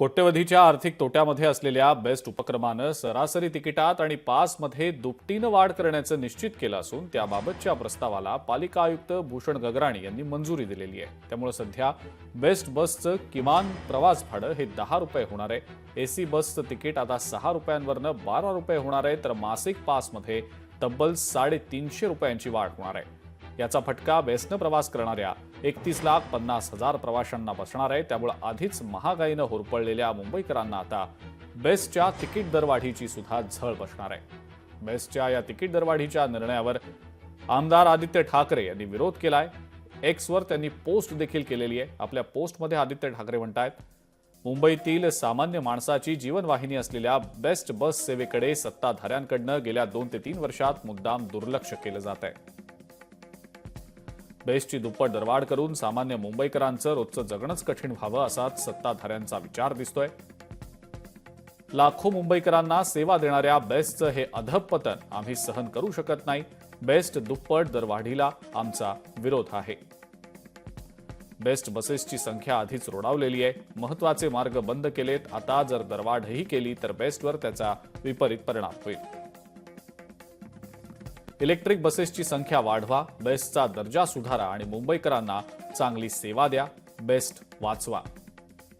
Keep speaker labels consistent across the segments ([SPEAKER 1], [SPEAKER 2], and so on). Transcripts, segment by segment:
[SPEAKER 1] कोट्यवधीच्या आर्थिक तोट्यामध्ये असलेल्या बेस्ट उपक्रमानं सरासरी तिकिटात आणि पासमध्ये दुपटीनं वाढ करण्याचं निश्चित केलं असून त्याबाबतच्या प्रस्तावाला पालिका आयुक्त भूषण गगराणी यांनी मंजुरी दिलेली आहे। त्यामुळे सध्या बेस्ट बसचं किमान प्रवास भाडं हे 10 रुपये होणार आहे। एसी बसचं तिकीट आता 6 रुपयांवरनं 12 रुपये होणार आहे, तर मासिक पासमध्ये तब्बल 350 रुपयांची वाढ होणार आहे। याचा फटका बेस्टनं प्रवास करणाऱ्या 31,50,000 प्रवाशांना बसणार आहे। त्यामुळे आधीच महागाईनं होरपळलेल्या मुंबईकरांना आता बेस्टच्या तिकीट दरवाढीची सुद्धा झळ बसणार आहे। बेस्टच्या या तिकीट दरवाढीच्या निर्णयावर आमदार आदित्य ठाकरे यांनी विरोध केलाय। एक्सवर त्यांनी पोस्ट देखील केलेली आहे। आपल्या पोस्टमध्ये आदित्य ठाकरे म्हणतायत, मुंबईतील सामान्य माणसाची जीवनवाहिनी असलेल्या बेस्ट बस सेवेकडे सत्ताधाऱ्यांकडनं गेल्या 2 ते 3 वर्षात मुद्दाम दुर्लक्ष केलं जात आहे। बेस्टची दुप्पट दरवाढ करून सामान्य मुंबईकरांचं रोजचं जगणंच कठीण व्हावं असाच सत्ताधाऱ्यांचा विचार दिसतोय। लाखो मुंबईकरांना सेवा देणाऱ्या बेस्टचं हे अधःपतन आम्ही सहन करू शकत नाही। बेस्ट दुप्पट दरवाढीला आमचा विरोध आहे। बेस्ट बसेसची संख्या आधीच रोडावलेली आहे। महत्त्वाचे मार्ग बंद केलेत। आता जर दरवाढही केली तर बेस्टवर त्याचा विपरीत परिणाम होईल। इलेक्ट्रिक बसेसची संख्या वाढवा, बेस्टचा दर्जा सुधारा आणि मुंबईकरांना चांगली सेवा द्या, बेस्ट वाचवा,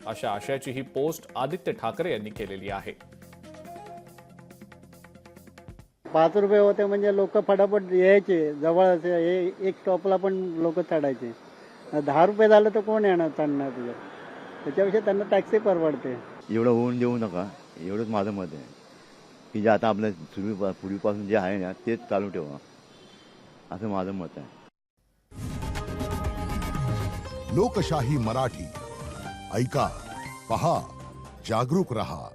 [SPEAKER 1] अशा आशयाची ही पोस्ट आदित्य ठाकरे यांनी केलेली आहे।
[SPEAKER 2] 5 रुपये होते म्हणजे लोक फटाफट यायचे, जवळ एक स्टॉपला पण लोक चढायचे। 10 रुपये झालं तर कोण येणार चढणार तिथे? त्याच्यापेक्षा त्यांना टॅक्सी परवडते।
[SPEAKER 3] एवढं होऊन देऊ नका, एवढंच माझं मत आहे की जे आता आपल्या पूर्वीपासून जे आहे ना तेच चालू ठेवा, असं माझं मत आहे।
[SPEAKER 4] लोकशाही मराठी ऐका, पहा, जागरूक रहा।